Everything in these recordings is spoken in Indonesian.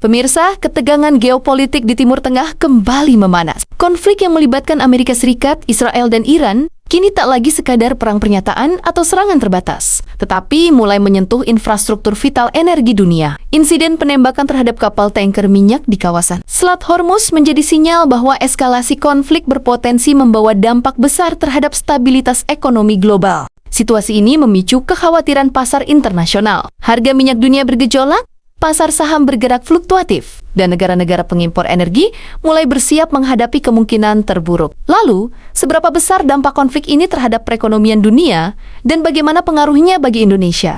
Pemirsa, ketegangan geopolitik di Timur Tengah kembali memanas. Konflik yang melibatkan Amerika Serikat, Israel, dan Iran kini tak lagi sekadar perang pernyataan atau serangan terbatas, tetapi mulai menyentuh infrastruktur vital energi dunia. Insiden penembakan terhadap kapal tanker minyak di kawasan Selat Hormuz menjadi sinyal bahwa eskalasi konflik berpotensi membawa dampak besar terhadap stabilitas ekonomi global. Situasi ini memicu kekhawatiran pasar internasional. Harga minyak dunia bergejolak, pasar saham bergerak fluktuatif, dan negara-negara pengimpor energi mulai bersiap menghadapi kemungkinan terburuk. Lalu, seberapa besar dampak konflik ini terhadap perekonomian dunia dan bagaimana pengaruhnya bagi Indonesia?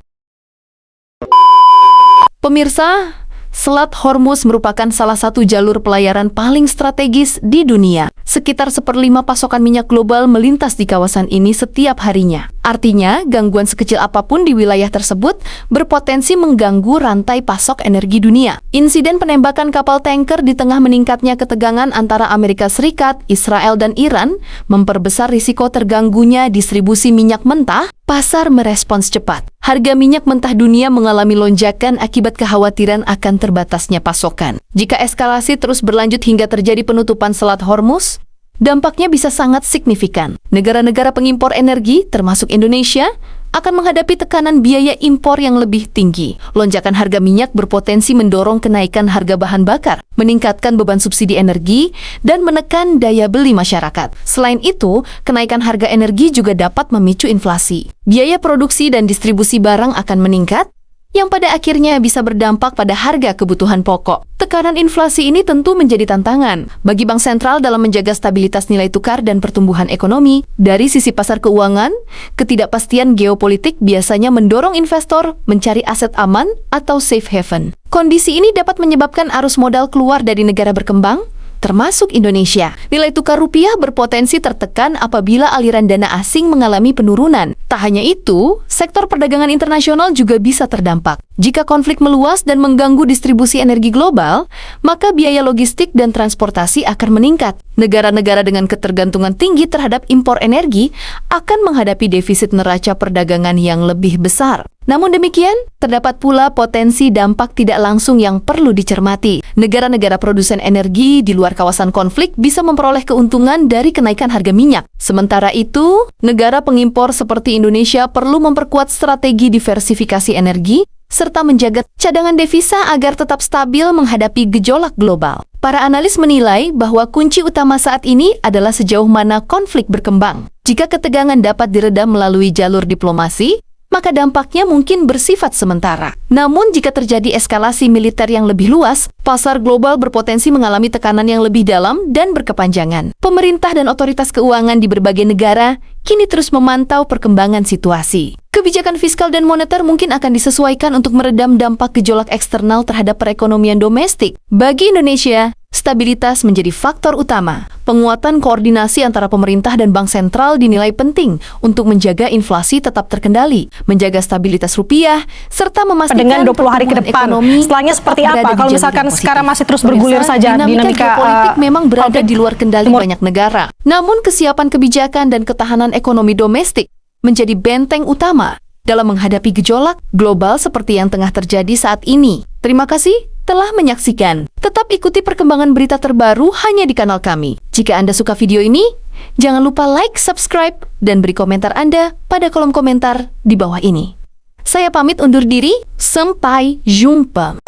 Pemirsa, Selat Hormuz merupakan salah satu jalur pelayaran paling strategis di dunia. Sekitar 1/5 pasokan minyak global melintas di kawasan ini setiap harinya. Artinya, gangguan sekecil apapun di wilayah tersebut berpotensi mengganggu rantai pasok energi dunia. Insiden penembakan kapal tanker di tengah meningkatnya ketegangan antara Amerika Serikat, Israel, dan Iran memperbesar risiko terganggunya distribusi minyak mentah. Pasar merespons cepat. Harga minyak mentah dunia mengalami lonjakan akibat kekhawatiran akan terbatasnya pasokan. Jika eskalasi terus berlanjut hingga terjadi penutupan Selat Hormuz, dampaknya bisa sangat signifikan. Negara-negara pengimpor energi, termasuk Indonesia, akan menghadapi tekanan biaya impor yang lebih tinggi. Lonjakan harga minyak berpotensi mendorong kenaikan harga bahan bakar, meningkatkan beban subsidi energi, dan menekan daya beli masyarakat. Selain itu, kenaikan harga energi juga dapat memicu inflasi. Biaya produksi dan distribusi barang akan meningkat, yang pada akhirnya bisa berdampak pada harga kebutuhan pokok. Tekanan inflasi ini tentu menjadi tantangan bagi bank sentral dalam menjaga stabilitas nilai tukar dan pertumbuhan ekonomi. Dari sisi pasar keuangan, ketidakpastian geopolitik biasanya mendorong investor mencari aset aman atau safe haven. Kondisi ini dapat menyebabkan arus modal keluar dari negara berkembang, termasuk Indonesia. Nilai tukar rupiah berpotensi tertekan apabila aliran dana asing mengalami penurunan. Tak hanya itu, sektor perdagangan internasional juga bisa terdampak. Jika konflik meluas dan mengganggu distribusi energi global, maka biaya logistik dan transportasi akan meningkat. Negara-negara dengan ketergantungan tinggi terhadap impor energi akan menghadapi defisit neraca perdagangan yang lebih besar. Namun demikian, terdapat pula potensi dampak tidak langsung yang perlu dicermati. Negara-negara produsen energi di luar kawasan konflik bisa memperoleh keuntungan dari kenaikan harga minyak. Sementara itu, negara pengimpor seperti Indonesia perlu memperkuat strategi diversifikasi energi serta menjaga cadangan devisa agar tetap stabil menghadapi gejolak global. Para analis menilai bahwa kunci utama saat ini adalah sejauh mana konflik berkembang. Jika ketegangan dapat diredam melalui jalur diplomasi, maka dampaknya mungkin bersifat sementara. Namun jika terjadi eskalasi militer yang lebih luas, pasar global berpotensi mengalami tekanan yang lebih dalam dan berkepanjangan. Pemerintah dan otoritas keuangan di berbagai negara kini terus memantau perkembangan situasi. Kebijakan fiskal dan moneter mungkin akan disesuaikan untuk meredam dampak gejolak eksternal terhadap perekonomian domestik. Bagi Indonesia, stabilitas menjadi faktor utama. Penguatan koordinasi antara pemerintah dan bank sentral dinilai penting untuk menjaga inflasi tetap terkendali, menjaga stabilitas rupiah, serta memastikan dengan 20 hari ke depan. Setelahnya seperti apa? Kalau misalkan sekarang masih terus bergulir saja dinamika politik memang berada di luar kendali banyak negara. Namun kesiapan kebijakan dan ketahanan ekonomi domestik menjadi benteng utama dalam menghadapi gejolak global seperti yang tengah terjadi saat ini. Terima kasih telah menyaksikan. Tetap ikuti perkembangan berita terbaru hanya di kanal kami. Jika Anda suka video ini, jangan lupa like, subscribe, dan beri komentar Anda pada kolom komentar di bawah ini. Saya pamit undur diri, sampai jumpa.